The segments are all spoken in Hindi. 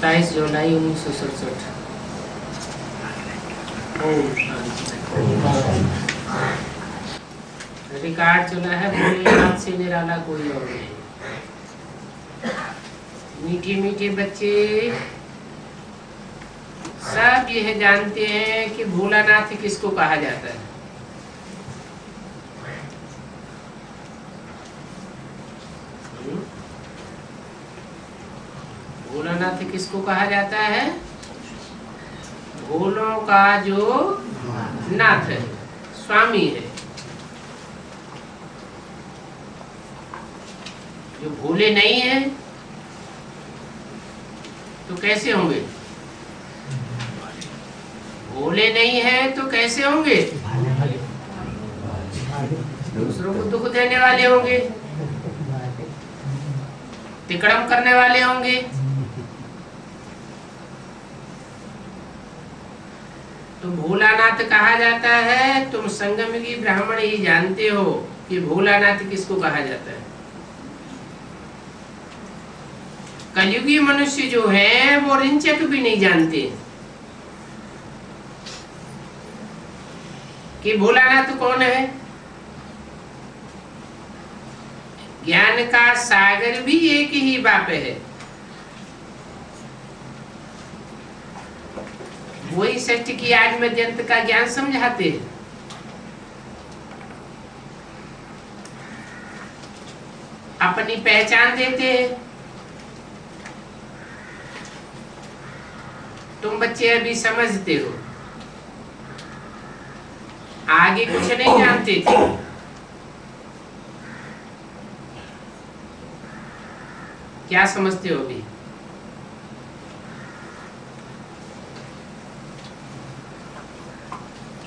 27 जुलाई 1967। रिकॉर्ड चला है, भोलेनाथ से निराला कोई और नहीं। मीठे मीठे बच्चे सब यह जानते हैं कि भोलानाथ किसको कहा जाता है। भोलानाथ किसको कहा जाता है? भोलों का जो नाथ है, स्वामी है। जो भोले नहीं है तो कैसे होंगे? भोले नहीं है तो कैसे होंगे? दूसरों को दुख देने वाले होंगे, तिकड़म करने वाले होंगे। तो भोलानाथ कहा जाता है। तुम संगम की ब्राह्मण ही जानते हो कि भोलानाथ किसको कहा जाता है। कलयुगी मनुष्य जो है वो रिंचक भी नहीं जानते कि भोलानाथ कौन है। ज्ञान का सागर भी एक ही बाप है। वही सत्य की आज में जंत का ज्ञान समझाते हैं। अपनी पहचान देते हैं। तुम बच्चे अभी समझते हो, आगे कुछ नहीं जानते थे। क्या समझते हो अभी?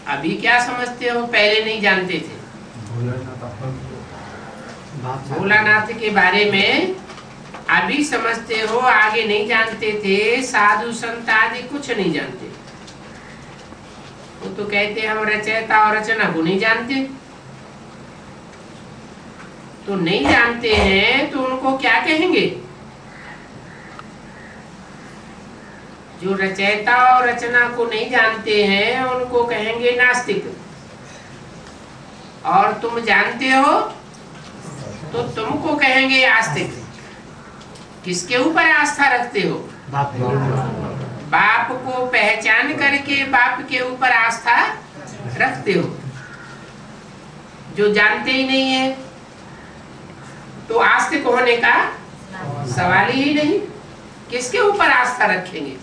अभी क्या समझते हो? पहले नहीं जानते थे। भोलानाथ के बारे में अभी समझते हो, आगे नहीं जानते थे। साधु संत आदि कुछ नहीं जानते। वो तो कहते हैं हम रचयिता और रचना को नहीं जानते। तो नहीं जानते हैं तो उनको क्या कहेंगे? जो रचयिता और रचना को नहीं जानते हैं उनको कहेंगे नास्तिक। और तुम जानते हो तो तुमको कहेंगे आस्तिक। किसके ऊपर आस्था रखते हो? बाप को पहचान करके बाप के ऊपर आस्था रखते हो। जो जानते ही नहीं है तो आस्तिक होने का सवाल ही नहीं। किसके ऊपर आस्था रखेंगे?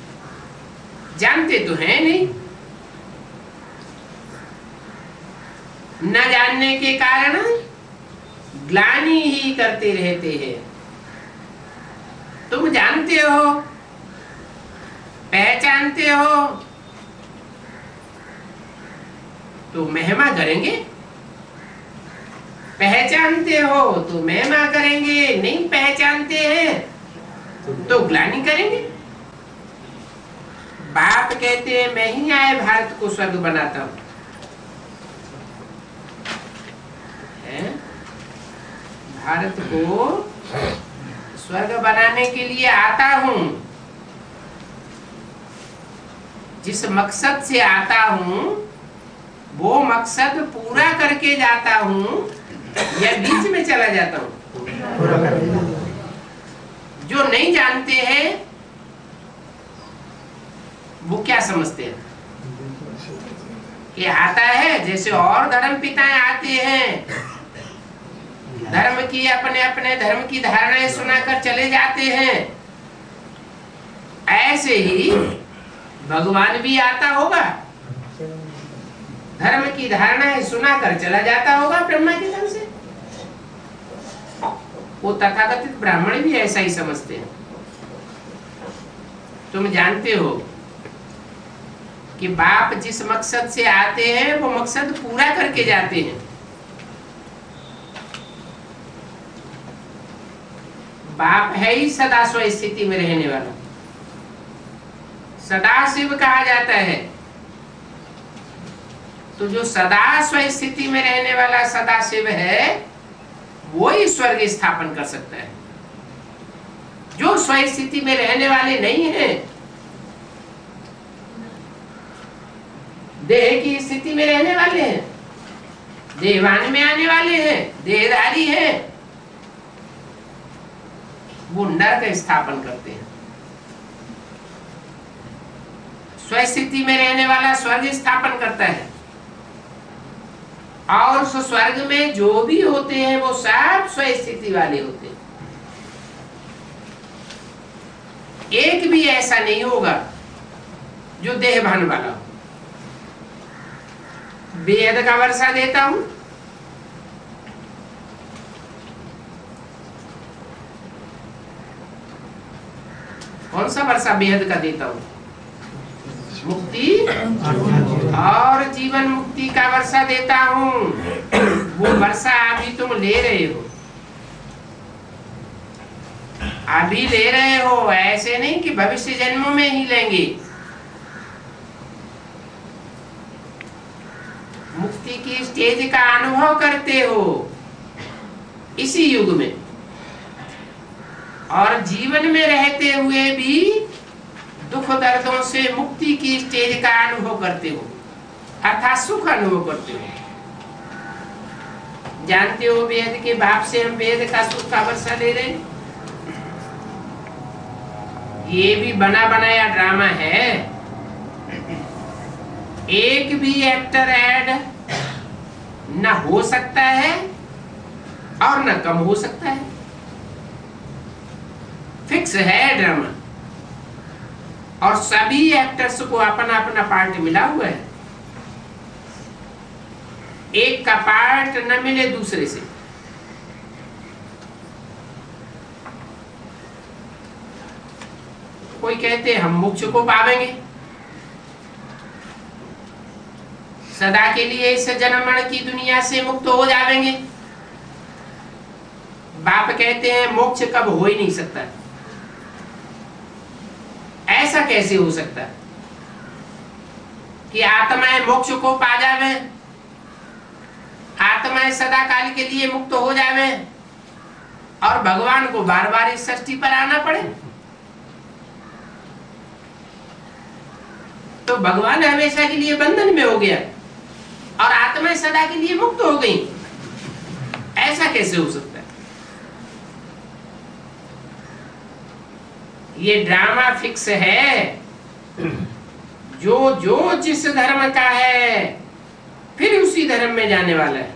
जानते तो हैं नहीं। न जानने के कारण ग्लानि ही करते रहते हैं। तुम जानते हो, पहचानते हो तो महिमा करेंगे। पहचानते हो तो महिमा करेंगे, नहीं पहचानते हैं तो ग्लानि करेंगे। बाप कहते हैं मैं ही आए भारत को स्वर्ग बनाता हूं। भारत को स्वर्ग बनाने के लिए आता हूं। जिस मकसद से आता हूं वो मकसद पूरा करके जाता हूं या बीच में चला जाता हूं? जो नहीं जानते हैं वो क्या समझते हैं कि आता है। जैसे और धर्म पिताएं आते हैं, धर्म की अपने अपने धर्म की धारणाएं सुनाकर चले जाते हैं। ऐसे ही भगवान भी आता होगा, धर्म की धारणाएं सुनाकर चला जाता होगा ब्रह्मा के धर्म से। वो तथाकथित ब्राह्मण भी ऐसा ही समझते हैं। तुम जानते हो कि बाप जिस मकसद से आते हैं वो मकसद पूरा करके जाते हैं। बाप है ही सदा स्व स्थिति में रहने वाला। सदा शिव कहा जाता है। तो जो सदा स्व स्थिति में रहने वाला सदा शिव है वो ही स्वर्ग स्थापन कर सकता है। जो स्व स्थिति में रहने वाले नहीं हैं, देह की स्थिति में रहने वाले हैं, देहवान में आने वाले हैं, देहधारी हैं, वो नरक स्थापन करते हैं। स्वस्थिति में रहने वाला स्वर्ग स्थापन करता है, और उस स्वर्ग में जो भी होते हैं वो सब स्वस्थिति वाले होते हैं। एक भी ऐसा नहीं होगा जो देहभान वाला हो। बेहद का वर्षा देता हूं, कौन सा वर्षा बेहद का देता हूं? मुक्ति और जीवन मुक्ति का वर्षा देता हूं। वो वर्षा अभी तुम ले रहे हो, अभी ले रहे हो, ऐसे नहीं कि भविष्य जन्मों में ही लेंगे। मुक्ति की स्टेज का अनुभव करते हो इसी युग में, और जीवन में रहते हुए भी दुख दर्दों से मुक्ति की स्टेज का अनुभव करते हो, अर्थात सुख अनुभव करते हो। जानते हो वेद के भाव से हम वेद का सुख का वर्षा ले रहे हैं। ये भी बना बनाया ड्रामा है, एक भी एक्टर ऐड न हो सकता है और न कम हो सकता है, फिक्स है ड्रामा। और सभी एक्टर्स को अपना अपना पार्ट मिला हुआ है, एक का पार्ट न मिले दूसरे से। कोई कहते हम मोक्ष को पावेंगे, सदा के लिए इस जन्म की दुनिया से मुक्त हो जाएंगे। बाप कहते हैं मोक्ष कब हो ही नहीं सकता। ऐसा कैसे हो सकता कि आत्माएं मोक्ष को पा जावे, आत्माएं सदा काल के लिए मुक्त हो जावे और भगवान को बार बार इस सृष्टि पर आना पड़े? तो भगवान हमेशा के लिए बंधन में हो गया और आत्माएं सदा के लिए मुक्त हो गई। ऐसा कैसे हो सकता है? ये ड्रामा फिक्स है। जो जो जिस धर्म का है फिर उसी धर्म में जाने वाला है।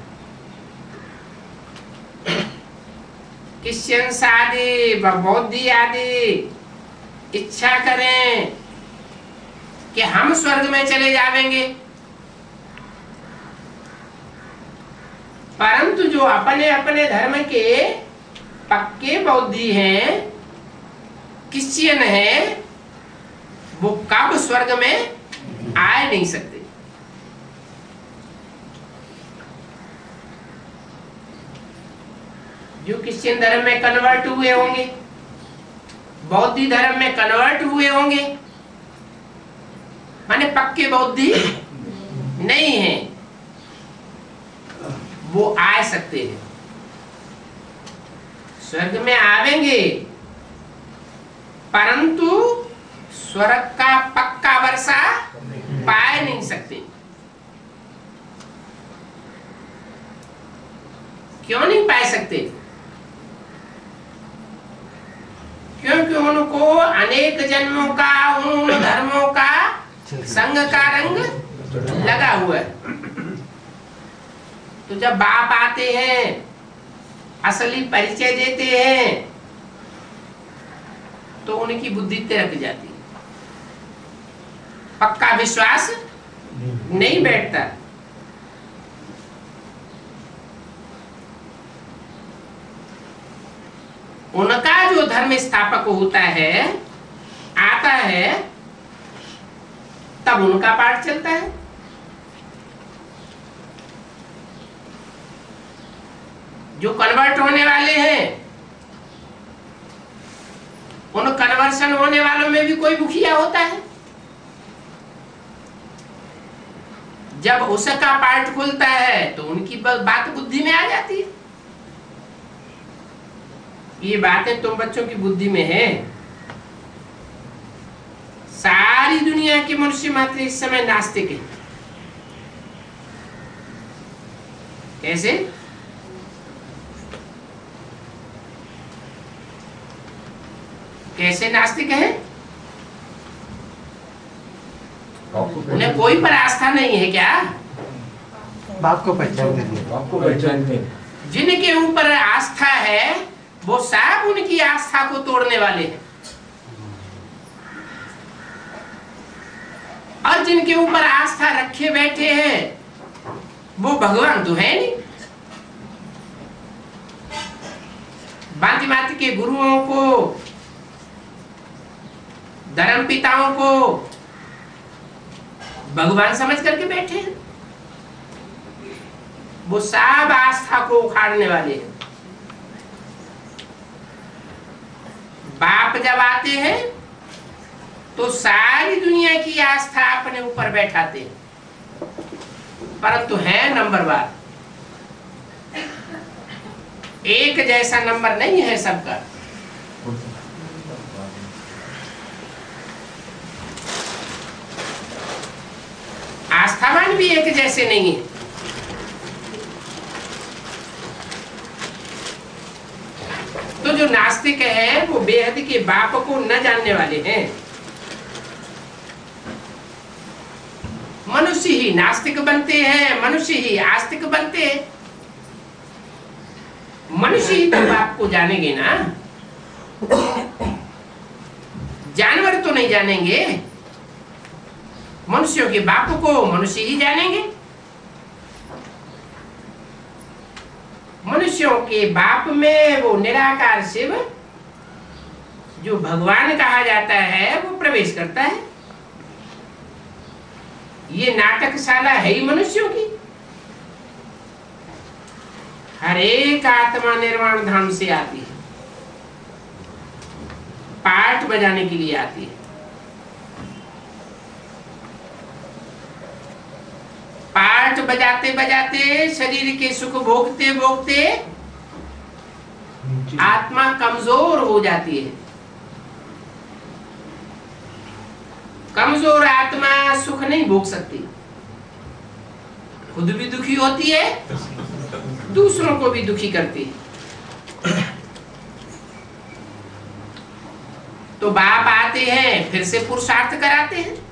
क्रिश्चियंस आदि बौद्धी आदि इच्छा करें कि हम स्वर्ग में चले जाएंगे, परंतु जो अपने अपने धर्म के पक्के बौद्धी हैं, क्रिश्चियन हैं, वो कब स्वर्ग में आ नहीं सकते। जो क्रिश्चियन धर्म में कन्वर्ट हुए होंगे, बौद्धी धर्म में कन्वर्ट हुए होंगे, माने पक्के बौद्धी नहीं है, वो आ सकते हैं, स्वर्ग में आवेंगे, परंतु स्वर्ग का पक्का वर्षा पा नहीं सकते। क्यों नहीं पा सकते? क्योंकि उनको अनेक जन्मों का उन धर्मों का संग का रंग लगा हुआ है। तो जब बाप आते हैं, असली परिचय देते हैं, तो उनकी बुद्धि तिरक जाती है, पक्का विश्वास नहीं बैठता। उनका जो धर्म स्थापक होता है, आता है, तब उनका पाठ चलता है। जो कन्वर्ट होने वाले हैं, उन कन्वर्शन होने वालों में भी कोई मुखिया होता है। जब उसका पार्ट खुलता है तो उनकी बात बुद्धि में आ जाती है। ये बातें तुम बच्चों की बुद्धि में है। सारी दुनिया के मनुष्य मात्र इस समय नास्तिक है। कैसे? कैसे नास्तिक है? उन्हें कोई पर आस्था नहीं है क्या? बाप को पहचानते नहीं, बाप को पहचानते। जिनके ऊपर आस्था है वो सब उनकी आस्था को तोड़ने वाले हैं, और जिनके ऊपर आस्था रखे बैठे हैं वो भगवान तो है नहीं। भांति भांति के गुरुओं को, धर्म पिताओं को भगवान समझ करके बैठे हैं, वो सब आस्था को उखाड़ने वाले हैं। बाप जब आते हैं तो सारी दुनिया की आस्था अपने ऊपर बैठाते हैं, परंतु है नंबरवार, एक जैसा नंबर नहीं है सबका। आस्थावान भी एक जैसे नहीं है। तो जो नास्तिक है वो बेहद के बाप को न जानने वाले हैं। मनुष्य ही नास्तिक बनते हैं, मनुष्य ही आस्तिक बनते हैं। मनुष्य ही तो बाप को जानेंगे ना, जानवर तो नहीं जानेंगे। मनुष्यों के बाप को मनुष्य ही जानेंगे। मनुष्यों के बाप में वो निराकार शिव जो भगवान कहा जाता है वो प्रवेश करता है। ये नाटकशाला है ही मनुष्यों की। हर एक आत्मा निर्वाण धाम से आती है, पाठ बजाने के लिए आती है। पाठ बजाते बजाते शरीर के सुख भोगते भोगते आत्मा कमजोर हो जाती है। कमजोर आत्मा सुख नहीं भोग सकती, खुद भी दुखी होती है, दूसरों को भी दुखी करती है। तो बाप आते हैं, फिर से पुरुषार्थ कराते हैं।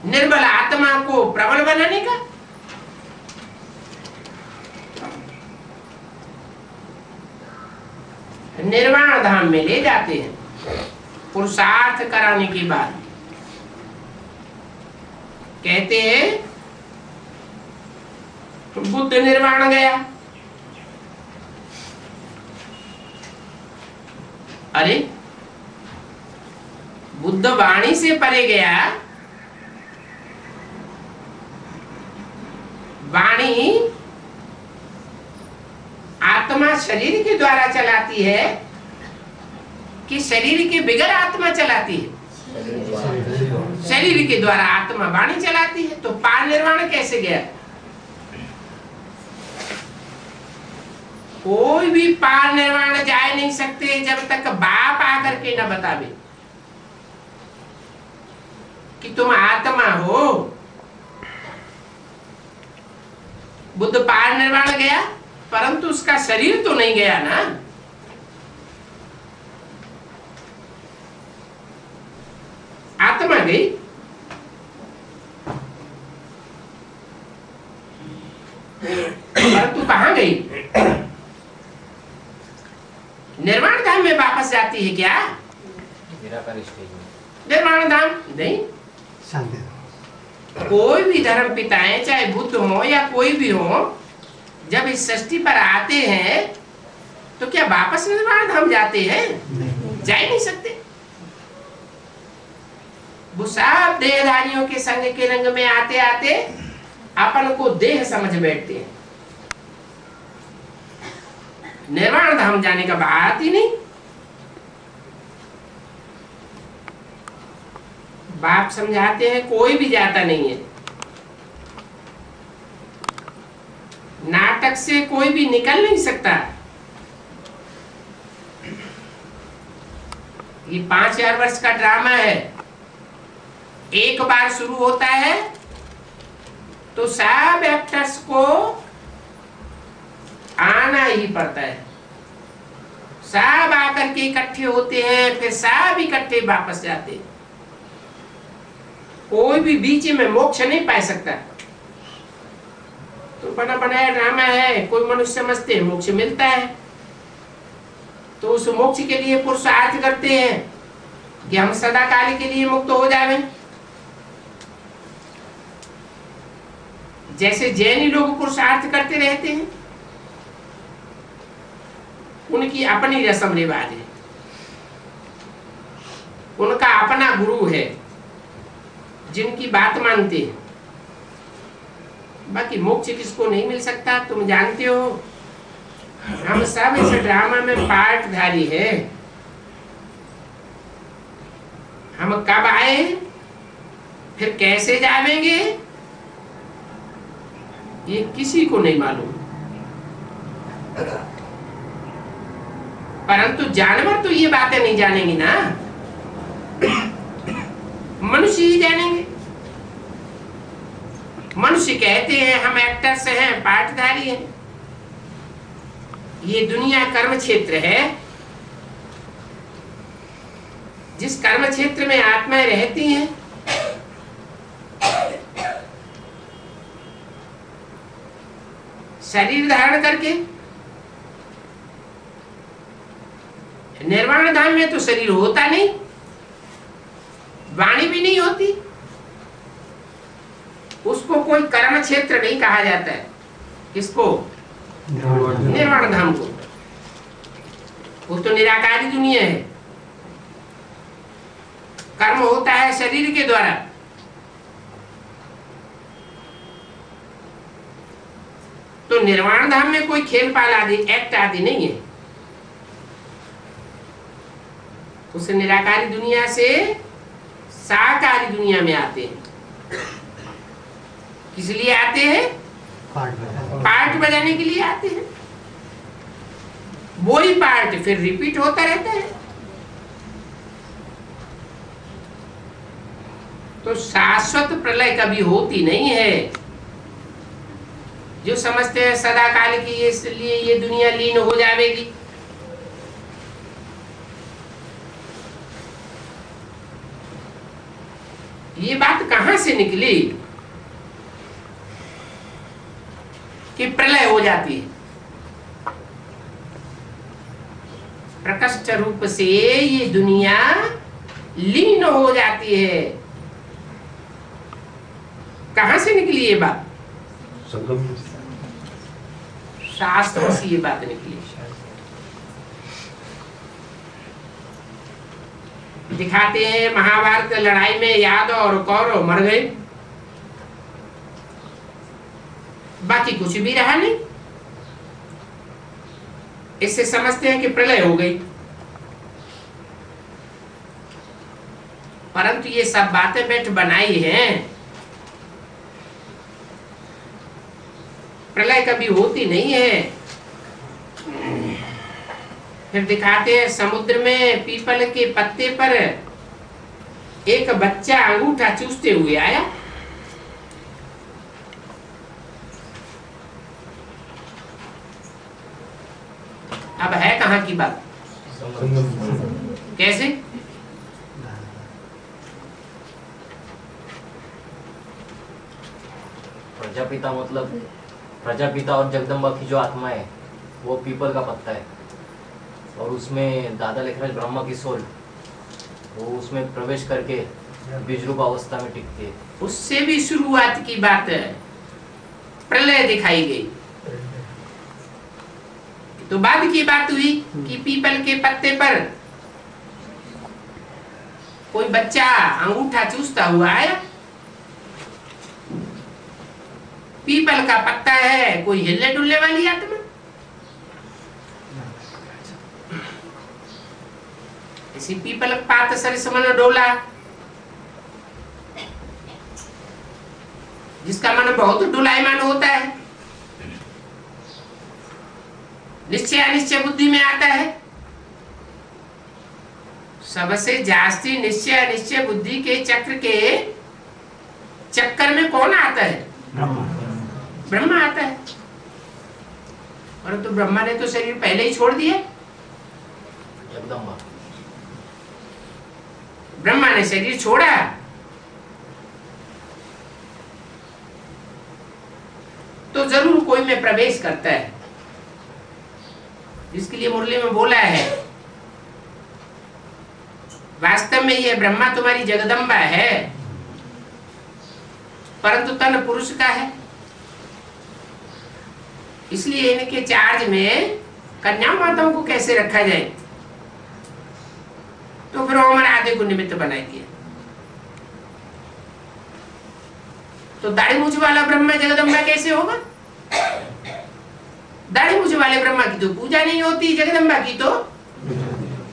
निर्बल आत्मा को प्रबल बनाने का। निर्वाण धाम में ले जाते हैं। पुरुषार्थ कराने के बाद कहते हैं बुद्ध निर्वाण गया। अरे बुद्ध वाणी से परे गया। वाणी आत्मा शरीर के द्वारा चलाती है कि शरीर के बिगड़ आत्मा चलाती है? शरीर के द्वारा आत्मा वाणी चलाती है। तो पार निर्वाण कैसे गया? कोई भी पार निर्वाण जा नहीं सकते जब तक बाप आकर के न बतावे कि तुम आत्मा हो। बुद्ध पार निर्वाण गया, परंतु उसका शरीर तो नहीं गया ना। आत्मा गई। परंतु कहां गई? निर्वाण धाम में वापस जाती है क्या? निर्वाण धाम नहीं। शांति। कोई भी धर्म पिताएं, चाहे बुद्ध हो या कोई भी हो, जब इस सृष्टि पर आते हैं तो क्या वापस निर्वाण धाम जाते हैं? जा ही नहीं सकते। वो सब देहधारियों के संग के रंग में आते आते अपन को देह समझ बैठते हैं। निर्वाण धाम जाने का बात ही नहीं। बाप समझाते हैं कोई भी जाता नहीं है। नाटक नाटक से कोई भी निकल नहीं सकता। ये 5000 वर्ष का ड्रामा है। एक बार शुरू होता है तो सब एक्टर्स को आना ही पड़ता है। सब आकर के इकट्ठे होते हैं, फिर सब इकट्ठे वापस जाते हैं। कोई भी बीच में मोक्ष नहीं पा सकता। तो बना बनाया ड्रामा है। कोई मनुष्य समझते हैं मोक्ष मिलता है, तो उस मोक्ष के लिए पुरुषार्थ करते हैं कि हम सदा काल के लिए मुक्त हो जावे। जैसे जैनी लोग पुरुषार्थ करते रहते हैं, उनकी अपनी रस्म रिवाज है, उनका अपना गुरु है जिनकी बात मानते हैं। बाकी मोक्ष किसको नहीं मिल सकता, तुम जानते हो। हम सब इस ड्रामा में पार्टधारी है। हम कब आए फिर कैसे जावेंगे ये किसी को नहीं मालूम। परंतु जानवर तो ये बातें नहीं जानेंगे ना, मनुष्य ही जानेंगे। मनुष्य कहते हैं हम एक्टर्स हैं, पार्टधारी हैं। ये दुनिया कर्म क्षेत्र है। जिस कर्म क्षेत्र में आत्माएं रहती हैं, शरीर धारण करके। निर्वाण धाम में तो शरीर होता नहीं, वाणी भी नहीं होती। उसको कोई कर्म क्षेत्र नहीं कहा जाता है। किसको? निर्वाण धाम को। वो तो निराकारी दुनिया है। कर्म होता है शरीर के द्वारा। तो निर्वाण धाम में कोई खेल पाल आदि, एक्ट आदि नहीं है। उस निराकारी दुनिया से साकारी दुनिया में आते हैं। किस लिए आते हैं? पार्ट बजाने के लिए आते हैं। वही पार्ट फिर रिपीट होता रहता है। तो शाश्वत प्रलय कभी होती नहीं है। जो समझते हैं सदा काल की, इसलिए ये दुनिया लीन हो जाएगी, ये बात कहां से निकली कि प्रलय हो जाती है? प्रकट रूप से ये दुनिया लीन हो जाती है। कहां से निकली ये बात? शास्त्रों से ये बात निकली। दिखाते हैं महाभारत लड़ाई में यादव और कौरव मर गए, बाकी कुछ भी रहा नहीं। इससे समझते हैं कि प्रलय हो गई। परंतु ये सब बातें बैठ बनाई हैं। प्रलय कभी होती नहीं है। फिर दिखाते हैं समुद्र में पीपल के पत्ते पर एक बच्चा अंगूठा चूसते हुए आया। अब है कहां की बात? कैसे? प्रजापिता मतलब प्रजापिता और जगदम्बा की जो आत्मा है वो पीपल का पत्ता है, और उसमें दादा लेखराज ब्रह्मा की सोल वो उसमें प्रवेश करके बीज रूप अवस्था में टिकती है। उससे भी शुरुआत की बात है, प्रलय दिखाई गई। तो बाद की बात हुई कि पीपल के पत्ते पर कोई बच्चा अंगूठा चूसता हुआ आया। पीपल का पत्ता है, कोई हिलने डुलने वाली आत्मा? इसी पीपल पात सरिस मन डोला, जिसका मन बहुत डुलायमान होता है। निश्चय अनिश्चय बुद्धि में आता है। सबसे जास्ती निश्चय अनिश्चय बुद्धि के चक्कर में कौन आता है? ब्रह्मा आता है। परंतु ब्रह्मा ने तो शरीर पहले ही छोड़ दिया। जगदम्बा ब्रह्मा ने शरीर छोड़ा, तो जरूर कोई में प्रवेश करता है, जिसके लिए मुरली में बोला है वास्तव में यह ब्रह्मा तुम्हारी जगदम्बा है, परंतु तन पुरुष का है, इसलिए इनके चार्ज में कन्या माताओं को कैसे रखा जाए। तो फिर हमारे आधे को निमित्त बनाई दिया। तो दाढ़ी मूछ वाला ब्रह्मा जगदम्बा कैसे होगा? दाढ़ी मूछ वाले ब्रह्मा की तो पूजा नहीं होती, जगदम्बा की तो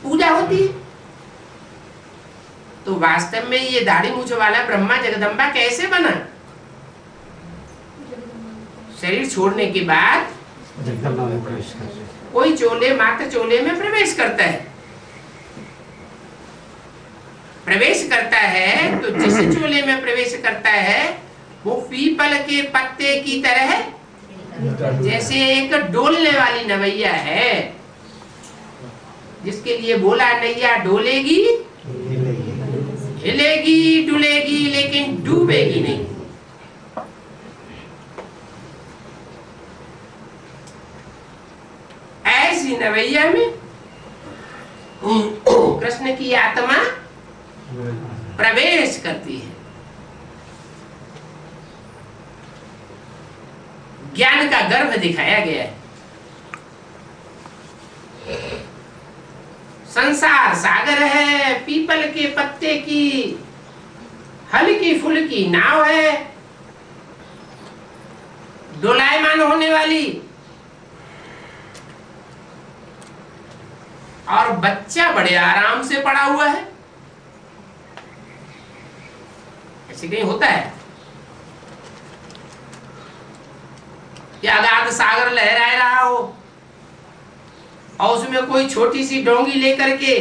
पूजा होती है। तो वास्तव में ये दाढ़ी मूछ वाला ब्रह्मा जगदम्बा कैसे बना? शरीर छोड़ने के बाद जगदम्बा में प्रवेश कर रहे हैं। कोई चोले मात्र चोले में प्रवेश करता है। प्रवेश करता है तो जिस चोले में प्रवेश करता है वो पीपल के पत्ते की तरह है, जैसे एक डोलने वाली नवैया है, जिसके लिए बोला नैया डोलेगी हिलेगी डुलेगी लेकिन डूबेगी नहीं। ऐसी नवैया में कृष्ण की आत्मा प्रवेश करती है। ज्ञान का गर्भ दिखाया गया है। संसार सागर है, पीपल के पत्ते की हल्की फुल्की नाव है, डोलायमान होने वाली, और बच्चा बड़े आराम से पड़ा हुआ है। ऐसे कहीं होता है कि अगाध सागर लहराए रहा हो और उसमें कोई छोटी सी डोंगी लेकर के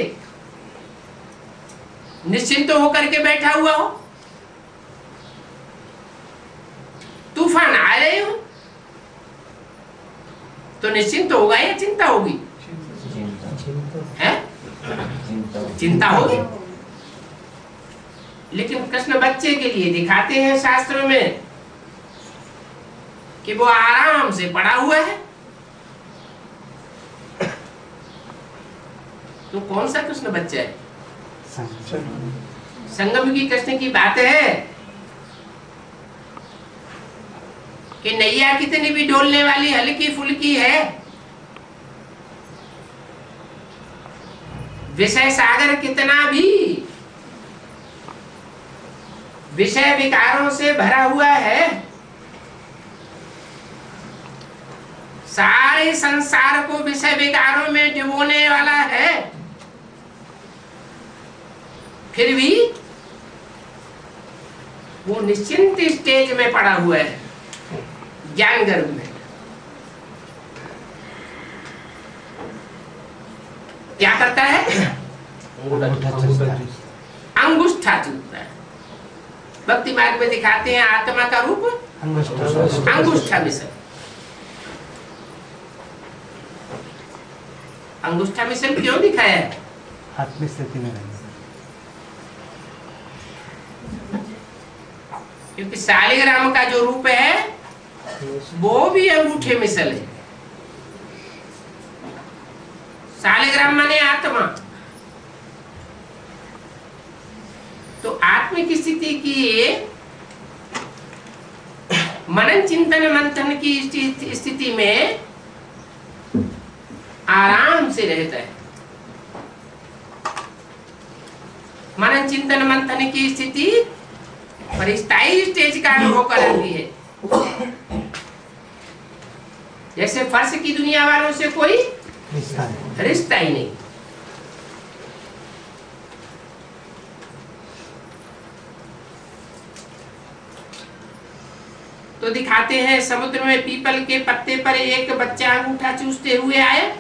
निश्चिंत होकर के बैठा हुआ हो, तूफान आ रहे हो तो निश्चिंत होगा या चिंता होगी? है? चिंता होगी। लेकिन कृष्ण बच्चे के लिए दिखाते हैं शास्त्रों में कि वो आराम से पड़ा हुआ है। तो कौन सा कृष्ण बच्चा है? संगम की कृष्ण की बात है कि नैया कितनी भी डोलने वाली हल्की फुल्की है, विषय सागर कितना भी विषय विकारों से भरा हुआ है, सारे संसार को विषय विकारों में डुबोने वाला है, फिर भी वो निश्चिंत स्टेज में पड़ा हुआ है, ज्ञान गर्भ में। क्या करता है? अंगूठा चूसता है। भक्ति मार्ग में दिखाते हैं आत्मा का रूप अंगूठा मिसल। अंगूठा मिसल क्यों दिखाया है? आत्मिक स्थिति में रहना। क्योंकि शालिग्राम का जो रूप है वो भी अंगूठे मिसल है। शालिग्राम माने आत्मा। तो आत्मिक स्थिति की मनन चिंतन मंथन की स्थिति में आराम से रहता है। मनन चिंतन मंथन की स्थिति पर स्थायी स्टेज का अनुभव कराती है। जैसे फर्श की दुनिया वालों से कोई रिश्ता ही नहीं। तो दिखाते हैं समुद्र में पीपल के पत्ते पर एक बच्चा अंगूठा चूसते हुए आया।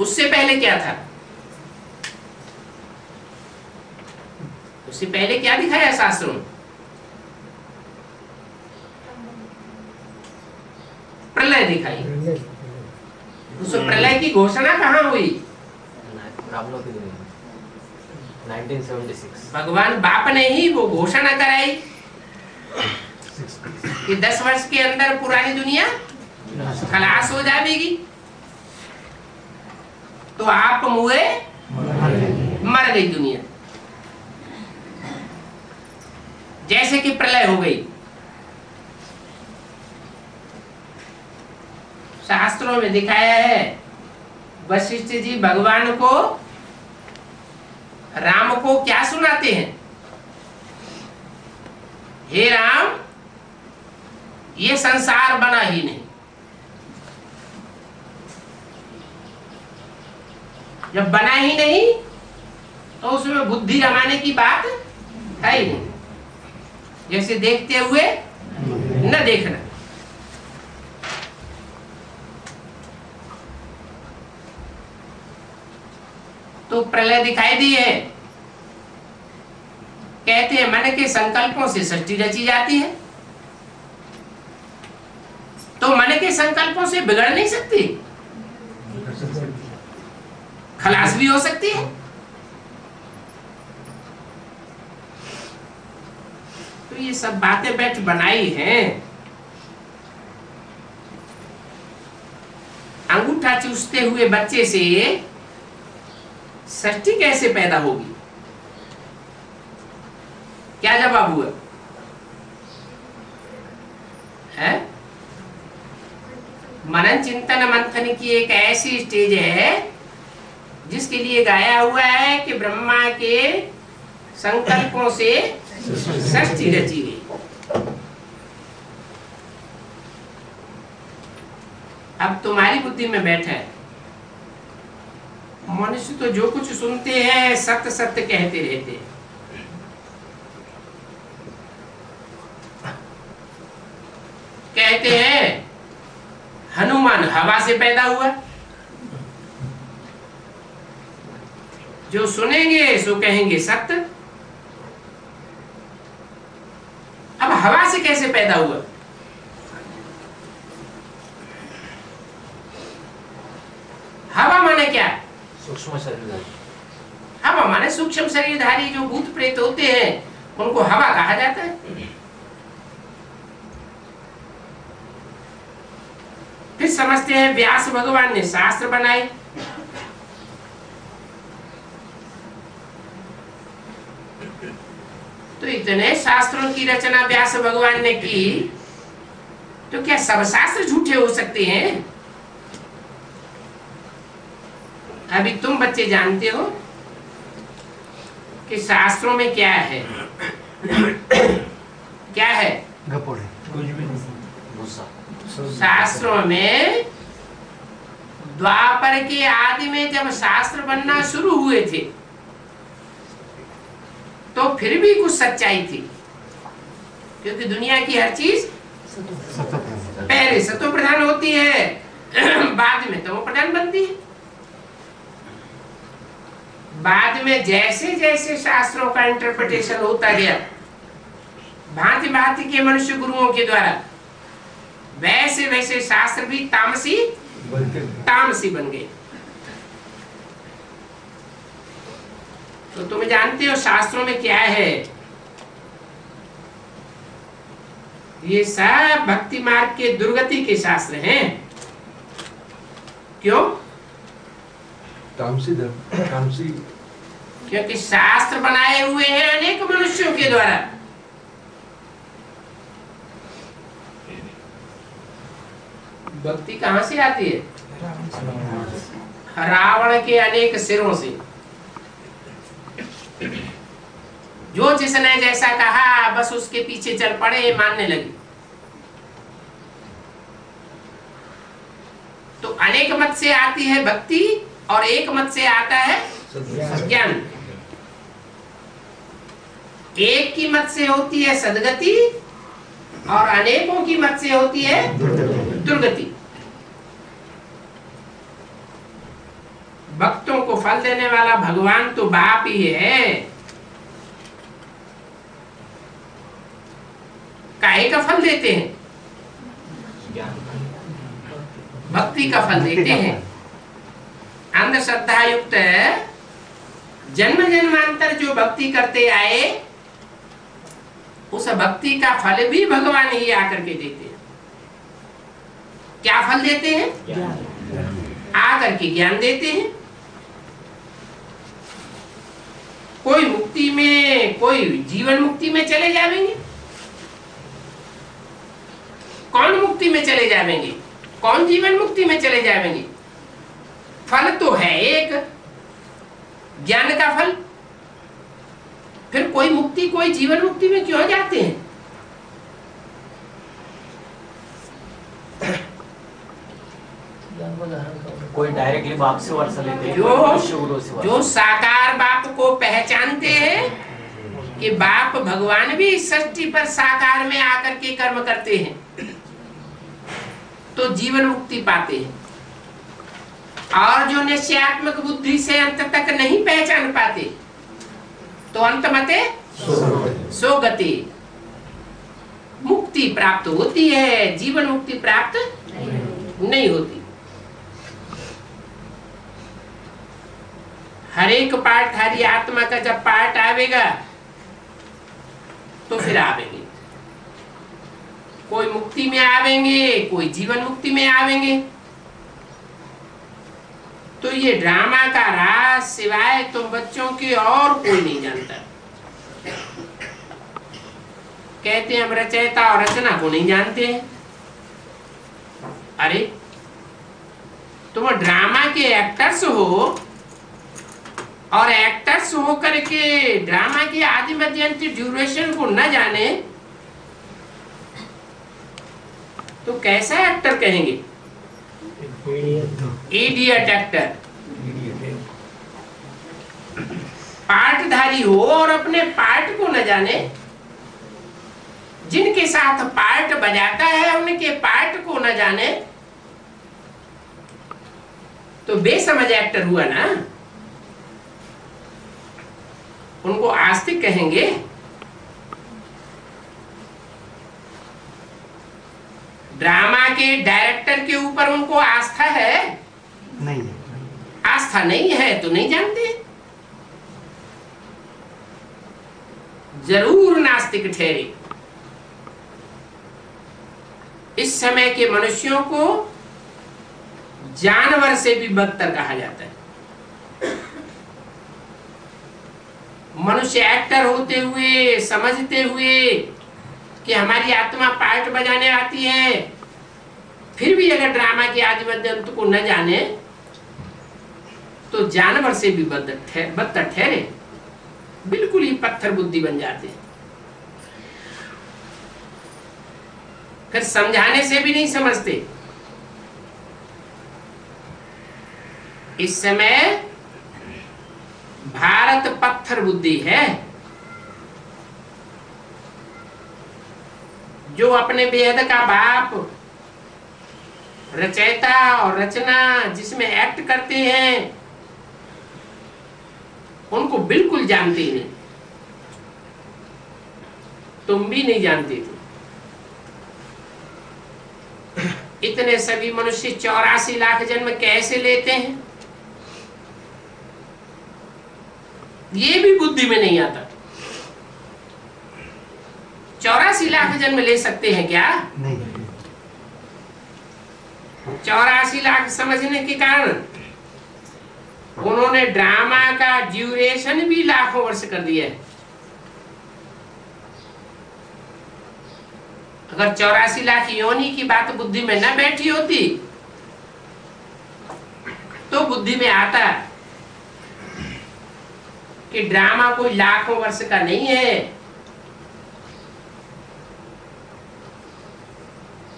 उससे पहले क्या था? उससे पहले क्या दिखाया शास्त्रों में? प्रलय दिखाई। उस प्रलय की घोषणा कहाँ हुई? रामलोक की दुनिया में 1976 भगवान बाप ने ही वो घोषणा कराई कि 10 वर्ष के अंदर पुरानी दुनिया खलास हो जाएगी। तो आप मुए मर गई दुनिया, जैसे कि प्रलय हो गई। शास्त्रों में दिखाया है, वशिष्ठ जी भगवान को, राम को क्या सुनाते हैं? हे राम, ये संसार बना ही नहीं। जब बना ही नहीं तो उसमें बुद्धि रमाने की बात है ही नहीं। जैसे देखते हुए न देखना। तो प्रलय दिखाई दी है। कहते हैं मन के संकल्पों से सृष्टि रची जाती है। तो मन के संकल्पों से बिगड़ नहीं सकती, खलास भी हो सकती है। तो ये सब बातें बैठ बनाई हैं। अंगूठा चूसते हुए बच्चे से सृष्टि कैसे पैदा होगी? क्या जवाब हुआ है? मनन चिंतन मंथन की एक ऐसी स्टेज है जिसके लिए गाया हुआ है कि ब्रह्मा के संकल्पों से सृष्टि रची गई। अब तुम्हारी बुद्धि में बैठा है। मनुष्य तो जो कुछ सुनते हैं सत्य सत्य कहते रहते हैं। कहते हैं हनुमान हवा से पैदा हुआ। जो सुनेंगे सो कहेंगे सत्य। अब हवा से कैसे पैदा हुआ? हवा माने क्या? सूक्ष्म शरीरधारी। हवा माने सूक्ष्म शरीरधारी जो भूत प्रेत होते हैं उनको हवा कहा जाता है। फिर समझते हैं व्यास भगवान ने शास्त्र बनाए। तो इतने शास्त्रों की रचना व्यास भगवान ने की, तो क्या सब शास्त्र झूठे हो सकते हैं? अभी तुम बच्चे जानते हो कि शास्त्रों में क्या है? क्या है? शास्त्रों में द्वापर के आदि में जब शास्त्र बनना शुरू हुए थे तो फिर भी कुछ सच्चाई थी, क्योंकि दुनिया की हर चीज पहले सतो प्रधान होती है, बाद में तमो प्रधान बनती है। बाद में जैसे जैसे शास्त्रों का इंटरप्रिटेशन होता गया भांति भांति के मनुष्य गुरुओं के द्वारा, वैसे वैसे शास्त्र भी तामसी बन गए। तो तुम जानते हो शास्त्रों में क्या है? ये सब भक्ति मार्ग के दुर्गति के शास्त्र हैं। क्यों? तामसी क्योंकि शास्त्र बनाए हुए हैं अनेक मनुष्यों के द्वारा। भक्ति कहां से आती है? रावण के अनेक सिरों से। जो जिसने जैसा कहा बस उसके पीछे चल पड़े, मानने लगे। तो अनेक मत से आती है भक्ति और एक मत से आता है ज्ञान। एक की मत से होती है सदगति और अनेकों की मत से होती है दुर्गति। भक्तों को फल देने वाला भगवान तो बाप ही है। काहे का फल देते हैं? भक्ति का फल देते हैं। अंधश्रद्धा युक्त जन्म जन्मांतर जो भक्ति करते आए, उस भक्ति का फल भी भगवान ही आकर के देते हैं। क्या फल देते हैं? आकर के ज्ञान देते हैं। कोई मुक्ति में, कोई जीवन मुक्ति में चले जाएंगे। कौन मुक्ति में चले जाएंगे? कौन जीवन मुक्ति में चले जाएंगे? फल तो है एक, ज्ञान का फल। फिर कोई मुक्ति, कोई जीवन मुक्ति में क्यों जाते हैं? कोई डायरेक्टली बाप से वर्ष लेते हैं, जो साकार बाप को पहचानते हैं कि बाप भगवान भी इस सृष्टि पर साकार में आकर के कर्म करते हैं, तो जीवन मुक्ति पाते हैं। और जो निश्चयात्मक बुद्धि से अंत तक नहीं पहचान पाते, तो अंत मते सो गति, मुक्ति प्राप्त होती है, जीवन मुक्ति प्राप्त नहीं होती। हर एक पाठधारी आत्मा का जब पाठ आवेगा तो फिर आवेंगे, कोई मुक्ति में आवेंगे, कोई जीवन मुक्ति में आवेंगे। तो ये ड्रामा का राज सिवाय तुम बच्चों के और कोई नहीं जानता। कहते हैं हम रचयिता और रचना को नहीं जानते हैं। अरे तुम ड्रामा के एक्टर्स हो, और एक्टर्स हो करके ड्रामा की आदि मध्य अंत ड्यूरेशन को न जाने तो कैसा एक्टर कहेंगे? Idiot actor. पार्टधारी हो और अपने पार्ट को न जाने, जिनके साथ पार्ट बजाता है उनके पार्ट को न जाने, तो बेसमझ एक्टर हुआ ना। उनको आस्तिक कहेंगे? ड्रामा के डायरेक्टर के ऊपर उनको आस्था है? नहीं। आस्था नहीं है तो नहीं जानते, जरूर नास्तिक ठहरे। इस समय के मनुष्यों को जानवर से भी बदतर कहा जाता है। मनुष्य एक्टर होते हुए, समझते हुए कि हमारी आत्मा पार्ट बजाने आती है, फिर भी अगर ड्रामा के आदि मध्य अंत को न जाने तो जानवर से भी बदतर ठहरे, बिल्कुल ही पत्थर बुद्धि बन जाते हैं। फिर समझाने से भी नहीं समझते। इस समय भारत पत्थर बुद्धि है। जो अपने बेहद का बाप रचयिता और रचना जिसमें एक्ट करते हैं, उनको बिल्कुल जानते ही नहीं। तुम भी नहीं जानते थे। इतने सभी मनुष्य 84 लाख जन्म कैसे लेते हैं, ये भी बुद्धि में नहीं आता। 84 लाख जन्म ले सकते हैं क्या? नहीं। 84 लाख समझने के कारण उन्होंने ड्रामा का ड्यूरेशन भी लाखों वर्ष कर दिया है। अगर 84 लाख योनि की बात बुद्धि में न बैठी होती तो बुद्धि में आता कि ड्रामा कोई लाखों वर्ष का नहीं है।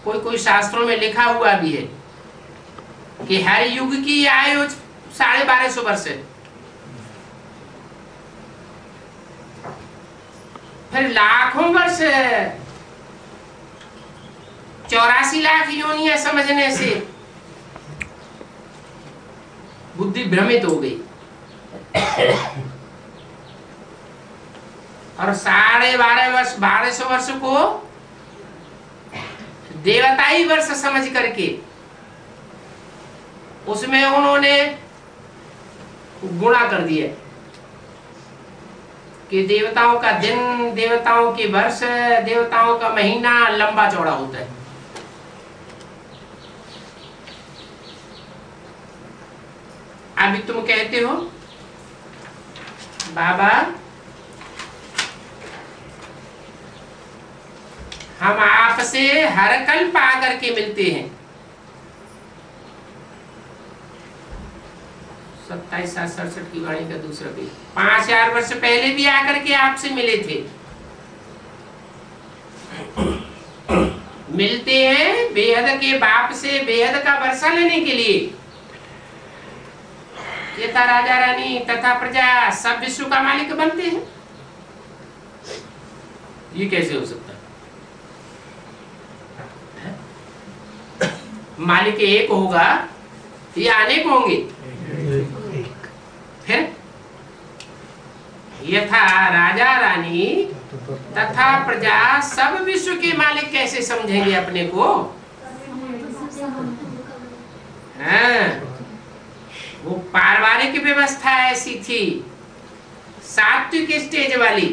कोई शास्त्रों में लिखा हुआ भी है कि हर युग की आयु 1250 वर्ष है। फिर लाखों वर्ष 84 लाख योनियां समझने से बुद्धि भ्रमित हो गई और 1250 वर्ष को देवताई वर्ष समझ करके उसमें उन्होंने गुणा कर दिया कि देवताओं का दिन, देवताओं के वर्ष, देवताओं का महीना लंबा चौड़ा होता है। अभी तुम कहते हो बाबा हम आपसे हर कल्प आकर के मिलते हैं। 27-67 की वाणी का दूसरा पेज। 5000 वर्ष पहले भी आकर के आपसे मिले थे। मिलते हैं बेहद के बाप से बेहद का वर्षा लेने के लिए। यथा राजा रानी तथा प्रजा सब विश्व का मालिक बनते हैं। ये कैसे हो सकता है? मालिक एक होगा या अनेक होंगे? फिर यथा राजा रानी तथा प्रजा सब विश्व के मालिक कैसे समझेंगे अपने को? हाँ, वो पारिवारिक व्यवस्था ऐसी थी सात्विक स्टेज वाली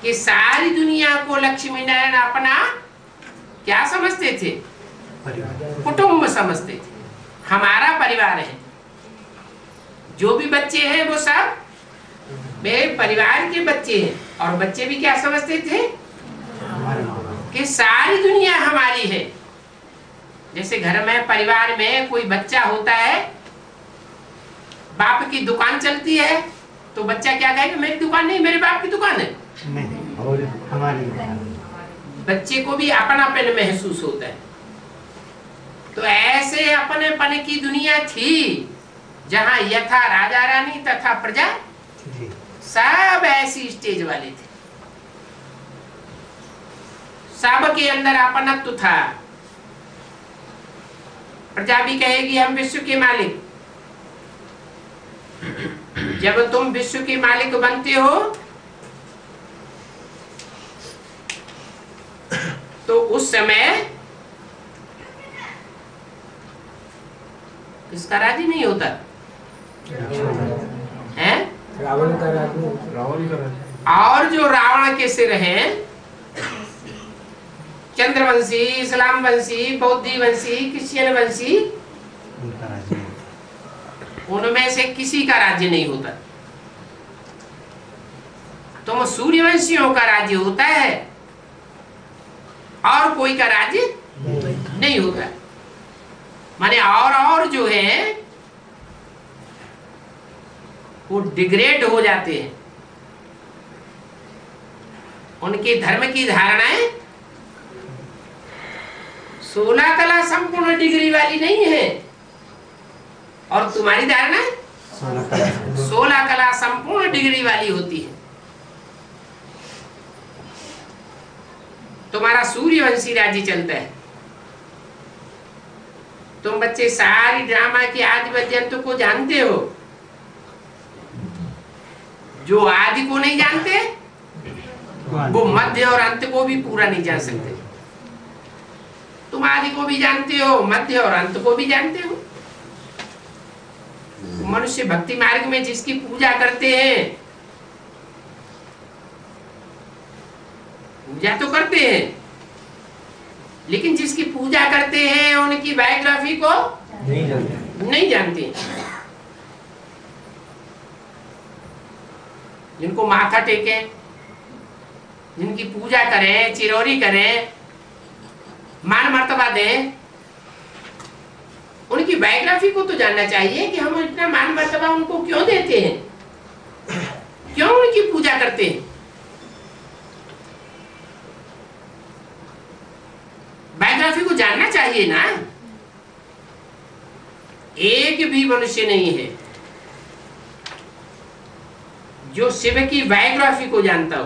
कि सारी दुनिया को लक्ष्मी नारायण अपना क्या समझते थे? कुटुंब समझते थे। हमारा परिवार है, जो भी बच्चे हैं वो सब मेरे परिवार के बच्चे हैं। और बच्चे भी क्या समझते थे कि सारी दुनिया हमारी है। जैसे घर में परिवार में कोई बच्चा होता है, बाप की दुकान चलती है तो बच्चा क्या कहेगा? मेरी दुकान नहीं, मेरे बाप की दुकान है। नहीं, और हमारी बच्चे को भी अपनापन महसूस होता है। तो ऐसे अपनेपन की दुनिया थी जहां यथा राजा रानी तथा प्रजा सब ऐसी स्टेज वाले थे। सब के अंदर अपनत्व था। प्रजा भी कहेगी हम विश्व के मालिक। जब तुम विश्व के मालिक बनते हो तो उस समय किसका राज्य नहीं होता है? रावण का राज्य। और जो रावण के सिर हैं, चंद्रवंशी, इस्लाम वंशी, बौद्धी वंशी, क्रिश्चियन वंशी, उनका राज्य उनमें से किसी का राज्य नहीं होता। तुम सूर्यवंशियों का राज्य होता है और कोई का राज्य नहीं होता। माने और जो है वो डिग्रेड हो जाते हैं। उनके धर्म की धारणाएं 16 कला संपूर्ण डिग्री वाली नहीं है और तुम्हारी धारणा 16 कला संपूर्ण डिग्री वाली होती है। तुम्हारा सूर्यवंशी राज्य चलता है। तुम बच्चे सारी ड्रामा की आदि पर्यंत को जानते हो। जो आदि को नहीं जानते वो मध्य और अंत को भी पूरा नहीं जान सकते। तुम आदि को भी जानते हो, मध्य और अंत को भी जानते हो। मनुष्य भक्ति मार्ग में जिसकी पूजा करते हैं, पूजा तो करते हैं, लेकिन जिसकी पूजा करते हैं उनकी बायोग्राफी को नहीं जानते। जिनको माथा टेके, जिनकी पूजा करें, चिरौरी करें, मान मर्तबा दें, उनकी बायोग्राफी को तो जानना चाहिए कि हम इतना मान मर्तबा उनको क्यों देते हैं, क्यों उनकी पूजा करते हैं। बायोग्राफी को जानना चाहिए ना। एक भी मनुष्य नहीं है जो शिव की बायोग्राफी को जानता हो।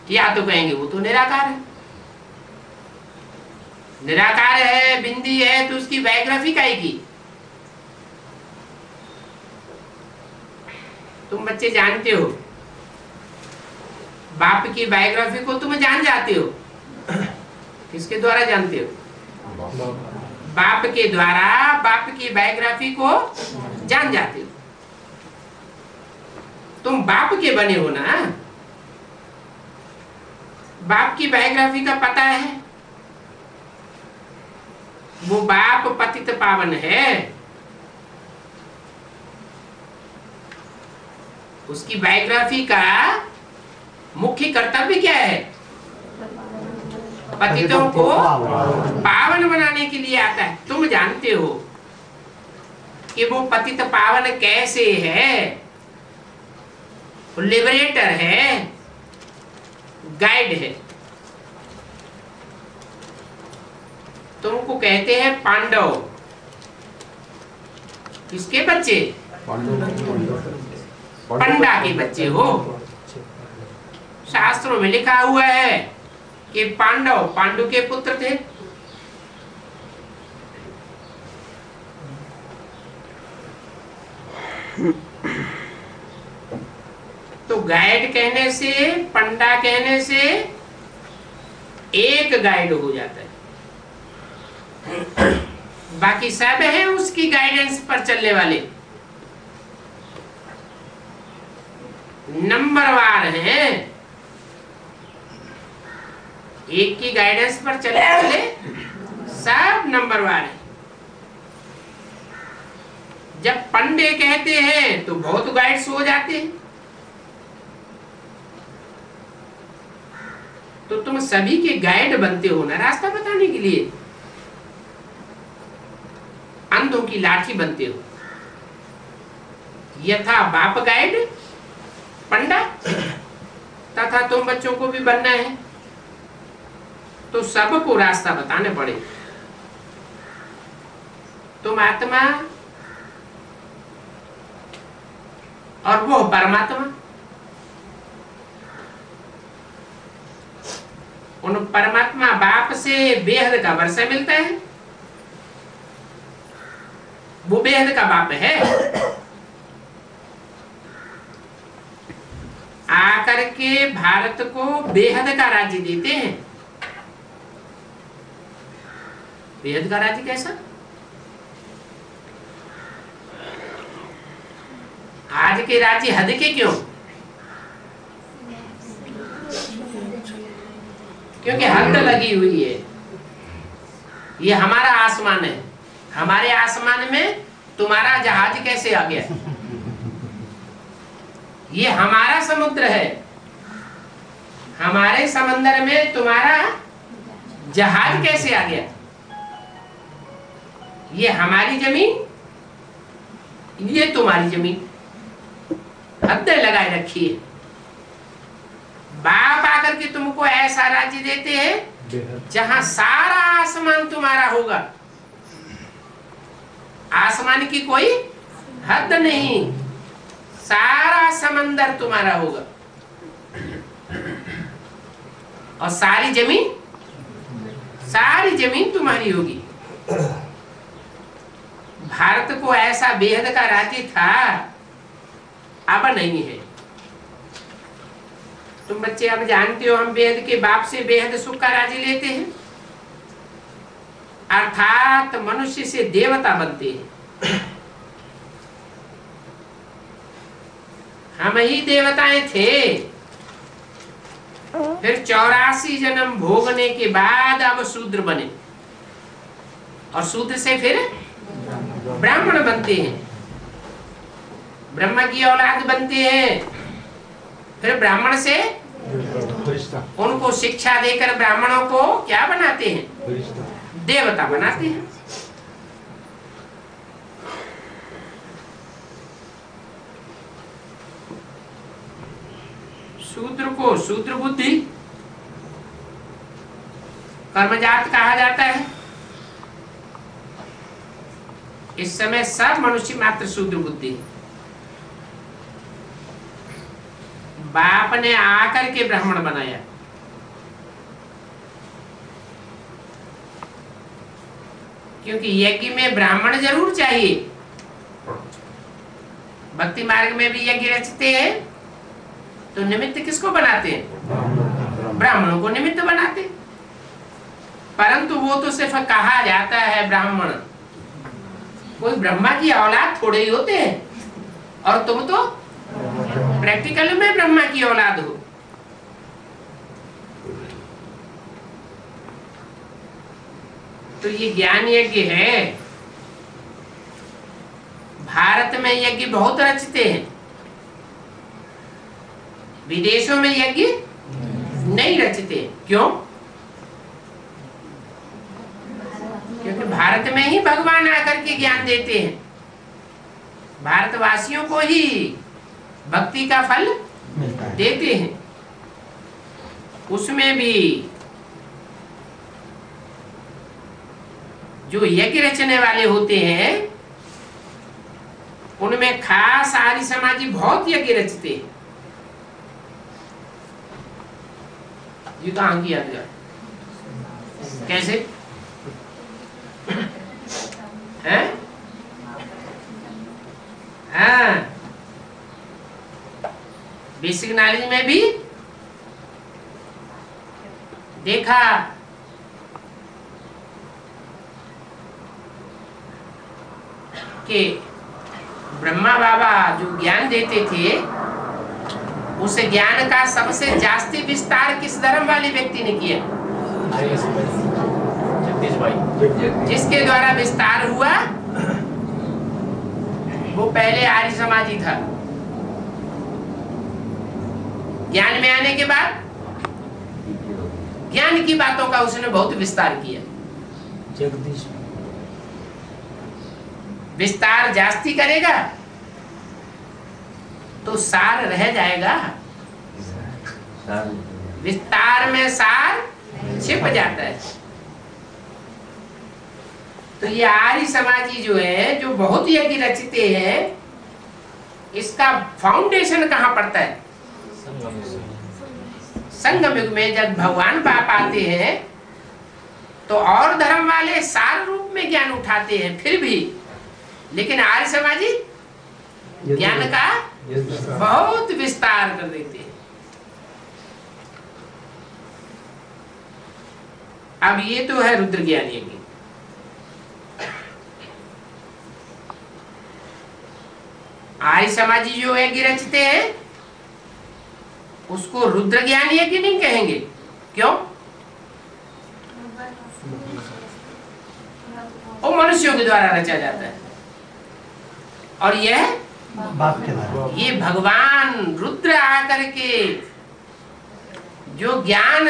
या तो कहेंगे वो तो निराकार है। निराकार है, बिंदी है, तो उसकी बायोग्राफी काहे की? तुम बच्चे जानते हो, बाप की बायोग्राफी को तुम जान जाते हो। किसके द्वारा जानते हो? बाप के द्वारा बाप की बायोग्राफी को जान जाते हो। तुम बाप के बने हो ना, बाप की बायोग्राफी का पता है। वो बाप पतित पावन है, उसकी बायोग्राफी का मुख्य कर्तव्य क्या है? पतितों को पावन बनाने के लिए आता है। तुम जानते हो कि वो पतित पावन कैसे है? वो लिबरेटर है, गाइड है। तुमको कहते हैं पांडव। किसके बच्चे? पंडा के बच्चे हो। शास्त्रों में लिखा हुआ है कि पांडव पांडु के पुत्र थे। तो गाइड कहने से, पंडा कहने से एक गाइड हो जाता है, बाकी सब है उसकी गाइडेंस पर चलने वाले, नंबरवार हैं। एक की गाइडेंस पर चलने वाले सब नंबरवार हैं। जब पंडे कहते हैं तो बहुत गाइड्स हो जाते हैं। तो तुम सभी के गाइड बनते हो ना, रास्ता बताने के लिए। अंधों की लाठी बनते हो। यथा बाप गाइड पंडा, तथा तुम बच्चों को भी बनना है। तो सबको रास्ता बताने पड़े। तुम आत्मा और वो परमात्मा, उन परमात्मा बाप से बेहद का वर्षा मिलता है। वो बेहद का बाप है। आकर के भारत को बेहद का राज्य देते हैं। बेहद का राज्य कैसा? आज के राज्य हद के क्यों? क्योंकि हद लगी हुई है। ये हमारा आसमान है, हमारे आसमान में तुम्हारा जहाज कैसे आ गया? ये हमारा समुद्र है, हमारे समंदर में तुम्हारा जहाज कैसे आ गया? ये हमारी जमीन, ये तुम्हारी जमीन, हद लगाए रखी है। बाप आकर के तुमको ऐसा राज्य देते हैं जहां सारा आसमान तुम्हारा होगा। आसमान की कोई हद नहीं, सारा समंदर तुम्हारा होगा। और सारी जमीन तुम्हारी होगी। भारत को ऐसा बेहद का राज्य था, अब नहीं है। तुम बच्चे अब जानते हो, हम बेहद के बाप से बेहद सुख का राज्य लेते हैं, अर्थात मनुष्य से देवता बनते हैं। हम ही देवताएं थे, फिर 84 जन्म भोगने के बाद अब शूद्र बने, और शूद्र से फिर ब्राह्मण बनते हैं, ब्रह्मा की औलाद बनते हैं, फिर ब्राह्मण से उनको शिक्षा देकर ब्राह्मणों को क्या बनाते हैं? देवता बनाते हैं। शूद्र को शूद्र बुद्धि कर्मजात कहा जाता है। इस समय सब मनुष्य मात्र शूद्र बुद्धि। बाप ने आकर के ब्राह्मण बनाया, क्योंकि यज्ञ में ब्राह्मण जरूर चाहिए। भक्ति मार्ग में भी यज्ञ रचते हैं तो निमित्त किसको बनाते हैं? ब्राह्मणों को निमित्त बनाते। परंतु वो तो सिर्फ कहा जाता है ब्राह्मण, कोई ब्रह्मा की औलाद थोड़े ही होते हैं, और तुम तो प्रैक्टिकल में ब्रह्मा की औलाद हो। तो ये ज्ञान यज्ञ है। भारत में यज्ञ बहुत रचते हैं, विदेशों में यज्ञ नहीं रचते। क्यों? क्योंकि भारत में ही भगवान आकर के ज्ञान देते हैं, भारतवासियों को ही भक्ति का फल देते हैं। उसमें भी जो यज्ञ रचने वाले होते हैं उनमें खास आर्य समाजी बहुत यज्ञ रचते हैं। ये कहाँ किया गया? कैसे है? हाँ, बेसिक नॉलेज में भी देखा कि ब्रह्मा बाबा जो ज्ञान देते थे उस ज्ञान का सबसे जास्ती विस्तार किस धर्म वाले व्यक्ति ने किया? जगदीश भाई। जिसके द्वारा विस्तार हुआ वो पहले आर्य समाजी था। ज्ञान में आने के बाद ज्ञान की बातों का उसने बहुत विस्तार किया। जगदीश विस्तार जास्ती करेगा तो सार रह जाएगा। विस्तार में सार छिप जाता है। तो ये आर्य समाजी जो है, जो बहुत यज्ञ रचते हैं, इसका फाउंडेशन कहाँ पड़ता है? संगम युग में जब भगवान बाप आते हैं तो और धर्म वाले सार रूप में ज्ञान उठाते हैं फिर भी, लेकिन आर्य समाजी ज्ञान का बहुत विस्तार कर देते हैं। अब ये तो है रुद्र ज्ञान यज्ञ। आर्य समाजी जो यज्ञ रचते हैं उसको रुद्र ज्ञान यज्ञ नहीं कहेंगे। क्यों? वो मनुष्यों के द्वारा रचा जाता है, और यह बाप के द्वारा। ये भगवान रुद्र आकर के जो ज्ञान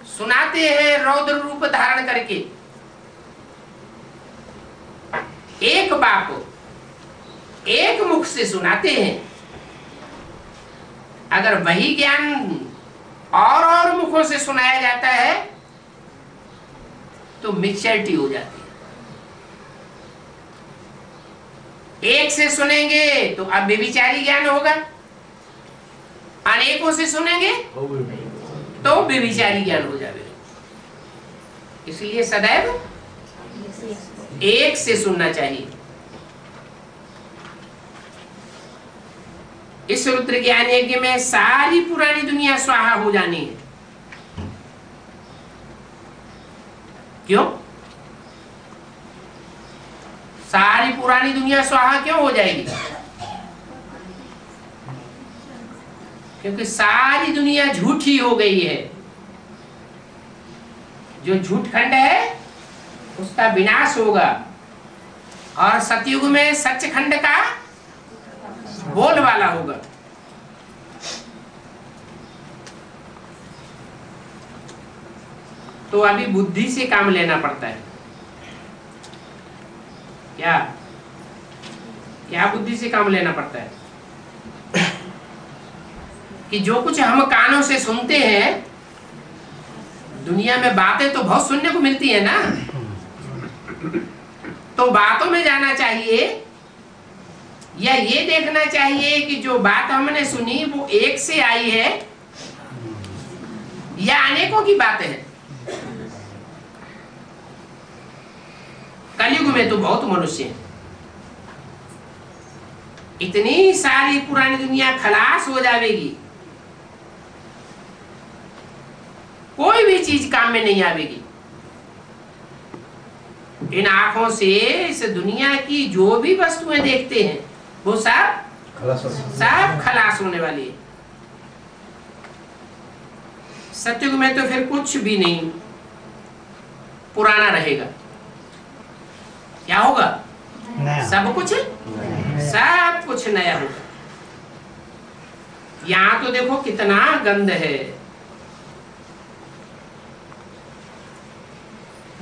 सुनाते हैं रौद्र रूप धारण करके, एक बाप एक मुख से सुनाते हैं। अगर वही ज्ञान और मुखों से सुनाया जाता है तो मिक्सचरिटी हो जाती है। एक से सुनेंगे तो अब व्यभिचारी ज्ञान होगा, अनेकों से सुनेंगे तो व्यभिचारी ज्ञान हो जाएगा। इसलिए सदैव एक से सुनना चाहिए। इस रुद्र ज्ञान यज्ञ में सारी पुरानी दुनिया स्वाहा हो जानी है। क्यों? सारी पुरानी दुनिया स्वाहा क्यों हो जाएगी? क्योंकि सारी दुनिया झूठी हो गई है। जो झूठ खंड है उसका विनाश होगा, और सतयुग में सच खंड का बोल वाला होगा। तो अभी बुद्धि से काम लेना पड़ता है। क्या क्या बुद्धि से काम लेना पड़ता है कि जो कुछ हम कानों से सुनते हैं, दुनिया में बातें तो बहुत सुनने को मिलती है ना, तो बातों में जाना चाहिए, या ये देखना चाहिए कि जो बात हमने सुनी वो एक से आई है या अनेकों की बातें हैं। कलयुग में तो बहुत मनुष्य हैं, इतनी सारी पुरानी दुनिया खलास हो जाएगी, कोई भी चीज काम में नहीं आवेगी। इन आंखों से इस दुनिया की जो भी वस्तुएं देखते हैं वो सब खलास होने वाली है। सतयुग में तो फिर कुछ भी नहीं पुराना रहेगा, क्या होगा? नया। सब कुछ नया होगा। यहाँ तो देखो कितना गंध है,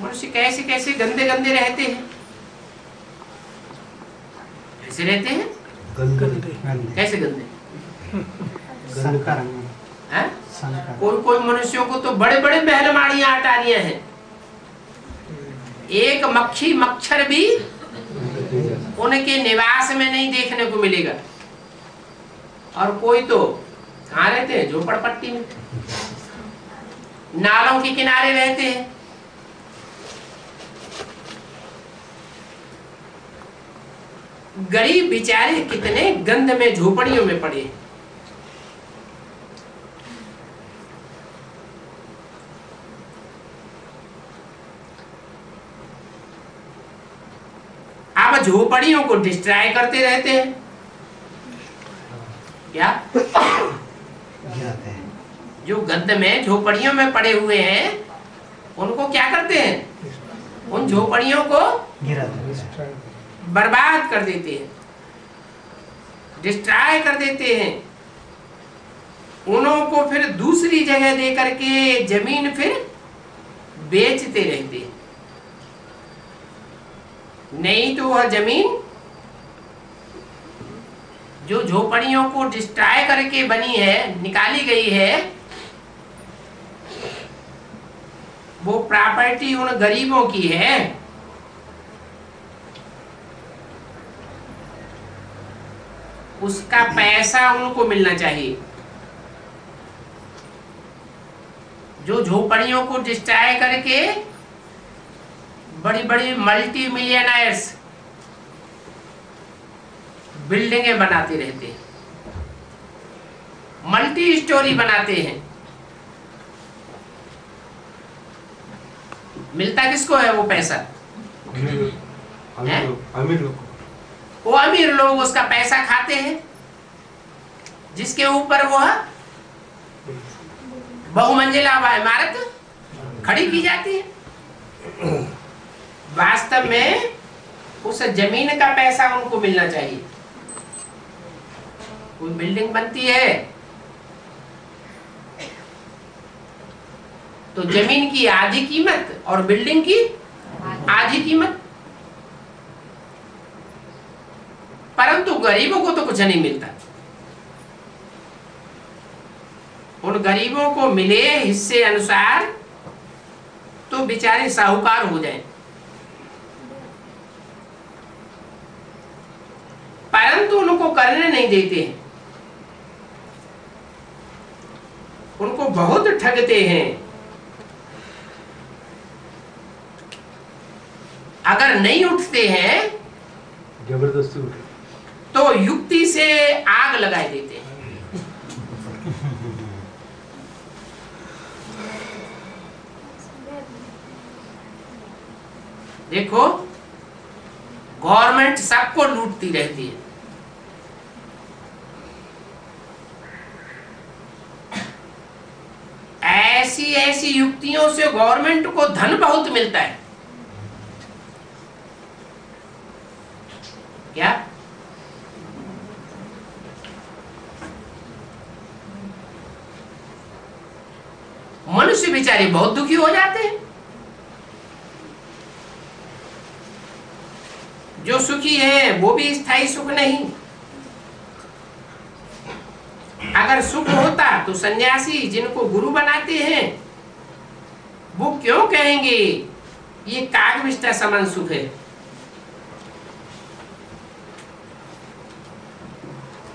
मनुष्य कैसे कैसे गंदे गंदे रहते हैं। कैसे रहते हैं? गंदे। कैसे गंदे? संकर हैं? संकर। कोई मनुष्यों को तो बड़े बड़े महलमाड़ियां अटारियां हैं, एक मक्खी मच्छर भी उनके निवास में नहीं देखने को मिलेगा। और कोई तो कहाँ रहते हैं? झोपड़पट्टी में, नालों के किनारे रहते हैं। गरीब बेचारे कितने गंध में झोपड़ियों में पड़े। आप झोपड़ियों को डिस्ट्रॉय करते रहते हैं, क्या गिराते हैं। जो गंध में झोपड़ियों में पड़े हुए हैं उनको क्या करते हैं? उन झोपड़ियों को गिराते हैं। बर्बाद कर देते हैं, डिस्ट्रॉय कर देते हैं। उन्हों को फिर दूसरी जगह दे करके जमीन फिर बेचते रहते हैं। नहीं तो वह जमीन जो झोपड़ियों को डिस्ट्रॉय करके बनी है, निकाली गई है, वो प्रॉपर्टी उन गरीबों की है। उसका पैसा उनको मिलना चाहिए। जो झोपड़ियों को डिस्ट्रॉय करके बड़ी बड़ी मल्टी मिलियनर्स बिल्डिंगें बनाते रहते हैं, मल्टी स्टोरी बनाते हैं, मिलता किसको है वो पैसा? अमीर लोग। वो अमीर लोग उसका पैसा खाते हैं, जिसके ऊपर वो बहुमंजिला इमारत खड़ी की जाती है। वास्तव में उस जमीन का पैसा उनको मिलना चाहिए। कोई बिल्डिंग बनती है तो जमीन की आधी कीमत और बिल्डिंग की आधी कीमत, परंतु गरीबों को तो कुछ नहीं मिलता। उन गरीबों को मिले हिस्से अनुसार तो बेचारे साहूकार हो जाएं, परंतु उनको करने नहीं देते हैं, उनको बहुत ठगते हैं। अगर नहीं उठते हैं जबरदस्ती उठे तो युक्ति से आग लगा देते हैं। देखो, गवर्नमेंट सबको लूटती रहती है। ऐसी ऐसी युक्तियों से गवर्नमेंट को धन बहुत मिलता है। क्या? मनुष्य बेचारे बहुत दुखी हो जाते हैं। जो सुखी है वो भी स्थायी सुख नहीं। अगर सुख होता तो सन्यासी जिनको गुरु बनाते हैं वो क्यों कहेंगे ये कागविष्टा समान सुख है?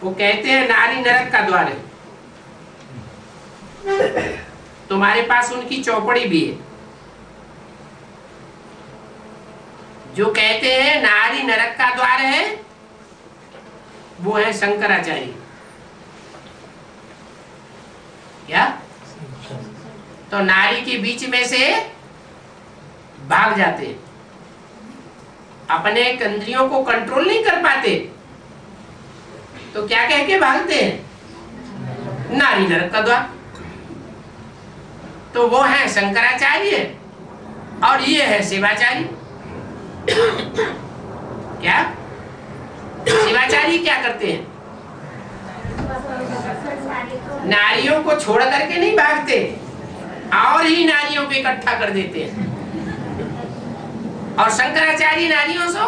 वो कहते हैं नारी नरक का द्वार है। तुम्हारे पास उनकी चौपड़ी भी है। जो कहते हैं नारी नरक का द्वार है, वो है शंकराचार्य। क्या? तो नारी के बीच में से भाग जाते, अपने इंद्रियों को कंट्रोल नहीं कर पाते, तो क्या कह के भागते हैं? नारी नरक का द्वार। तो वो है शंकराचार्य और ये है शिवाचार्य। क्या? शिवाचार्य क्या करते हैं? नारियों को छोड़ करके नहीं भागते, और ही नारियों को इकट्ठा कर देते हैं। और शंकराचार्य नारियों से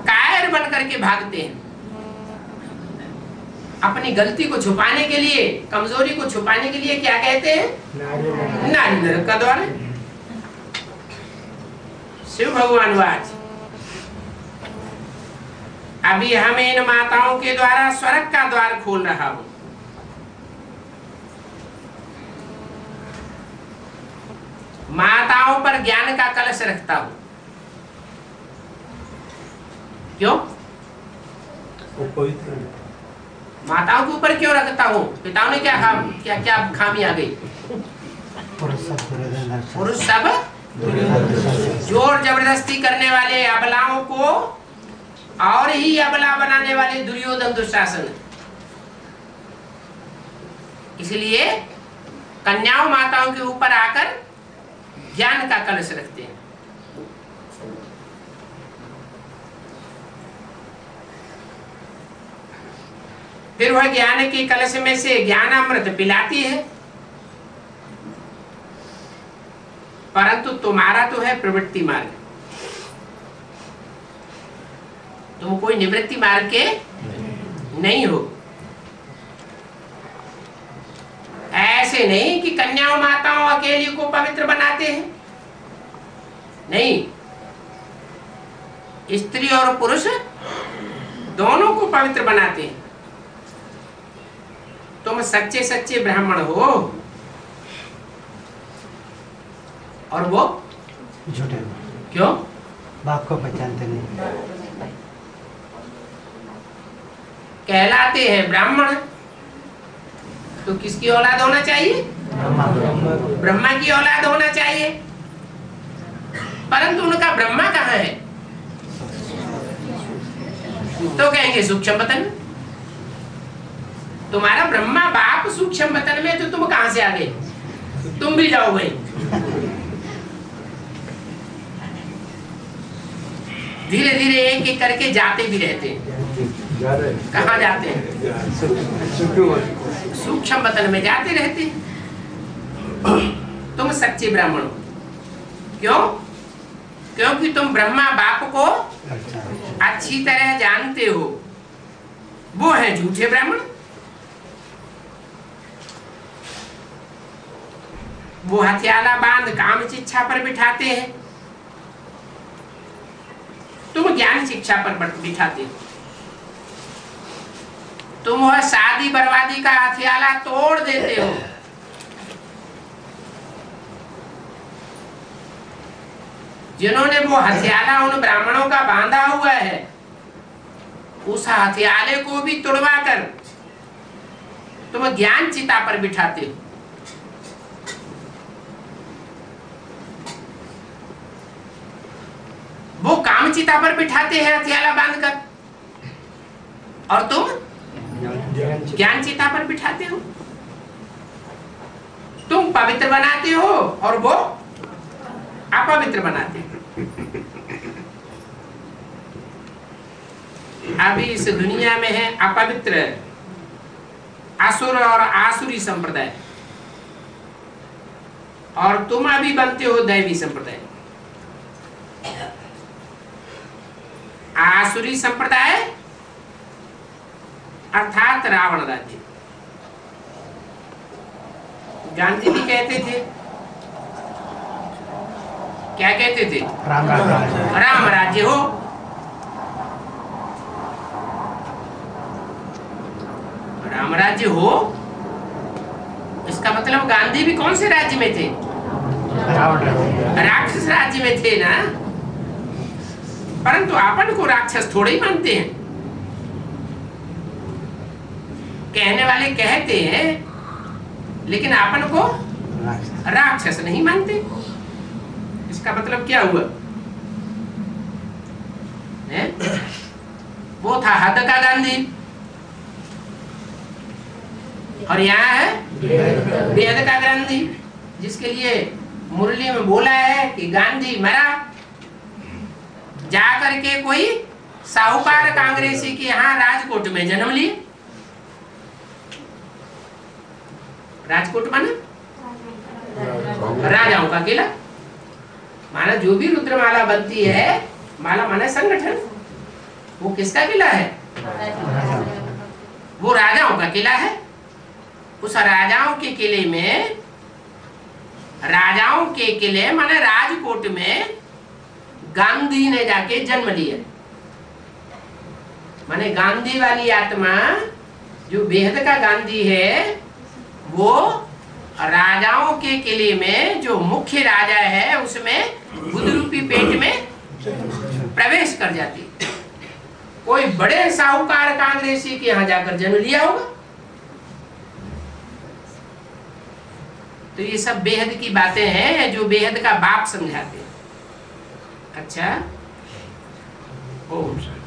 कायर बन करके भागते हैं। अपनी गलती को छुपाने के लिए, कमजोरी को छुपाने के लिए क्या कहते हैं? नारी नरक का द्वार है। शिव भगवान वाच, अभी हम इन माताओं के द्वारा स्वर्ग का द्वार खोल रहा हूं। माताओं पर ज्ञान का कलश रखता हूं। क्यों? वो पवित्र है। माताओं के ऊपर क्यों रखता हूं? पिताओं ने क्या क्या खामी आ गई? पुरुष सब जोर जबरदस्ती करने वाले, अबलाओं को और ही अबला बनाने वाले दुर्योधन दुशासन। इसलिए कन्याओं माताओं के ऊपर आकर ज्ञान का कलश रखते हैं। फिर वह ज्ञान के कलश में से ज्ञानामृत पिलाती है। परंतु तुम्हारा तो है प्रवृत्ति मार्ग, तुम कोई निवृत्ति मार्ग के नहीं हो। ऐसे नहीं कि कन्याओं माताओं अकेली को पवित्र बनाते हैं, नहीं, स्त्री और पुरुष दोनों को पवित्र बनाते हैं। तुम सच्चे सच्चे ब्राह्मण हो और वो झूठे। क्यों? बाप को पहचानते नहीं। कहलाते हैं ब्राह्मण, तो किसकी औलाद होना चाहिए? ब्रह्मा की औलाद होना चाहिए। परंतु उनका ब्रह्मा कहाँ है? तो कहेंगे सूक्ष्म वतन। तुम्हारा ब्रह्मा बाप सूक्ष्म वतन में, तो तुम कहां से आ गए? तुम भी जाओ भाई। धीरे धीरे एक एक करके जाते भी रहते हैं। कहाँ जाते हैं? सूक्ष्म वतन में जाते रहते हैं। तुम सच्चे ब्राह्मण हो। क्यों? क्योंकि तुम ब्रह्मा बाप को अच्छी तरह जानते हो। वो है झूठे ब्राह्मण। वो हथियाला बांध काम शिक्षा पर बिठाते हैं, तुम ज्ञान शिक्षा पर बिठाते हो। तुम वह शादी बर्बादी का हथियाला तोड़ देते हो। जिन्होंने वो हथियाला उन ब्राह्मणों का बांधा हुआ है, उस हथियाले को भी तोड़वा कर तुम ज्ञान चिता पर बिठाते हो। वो काम चिता पर बिठाते हैं हथियाला बांधकर, और तुम ज्ञान चिता पर बिठाते हो। तुम पवित्र बनाते हो और वो अपवित्र बनाते हो। अभी इस दुनिया में है अपवित्र असुर और आसुरी संप्रदाय, और तुम अभी बनते हो दैवी संप्रदाय। आसुरी संप्रदाय अर्थात रावण राज्य। गांधी जी कहते थे, क्या कहते थे? राम राज्य हो। राम राज्य हो, इसका मतलब गांधी भी कौन से राज्य में थे? राक्षस राज्य में थे ना। परंतु अपन को राक्षस थोड़े ही मानते हैं। कहने वाले कहते हैं लेकिन अपन को राक्षस नहीं मानते। इसका मतलब क्या हुआ है? वो था हद का गांधी और यहाँ है बेहद का गांधी, जिसके लिए मुरली में बोला है कि गांधी मरा। जाकर के कोई साहूकार कांग्रेसी के यहाँ राजकोट में जन्म लिए। राजकोट माने राजाओं का किला। माना जो भी रुद्रमाला बनती है, माला माने संगठन, वो किसका किला है? वो राजाओं का किला है। उस राजाओं के किले में, राजाओं के किले माने राजकोट में गांधी ने जाके जन्म लिया। माने गांधी वाली आत्मा जो बेहद का गांधी है, वो राजाओं के किले में जो मुख्य राजा है उसमें बुद्ध रूपी पेट में प्रवेश कर जाती। कोई बड़े साहूकार कांग्रेसी के यहाँ जाकर जन्म लिया होगा। तो ये सब बेहद की बातें हैं जो बेहद का बाप समझाते हैं। अच्छा, ओम शांति।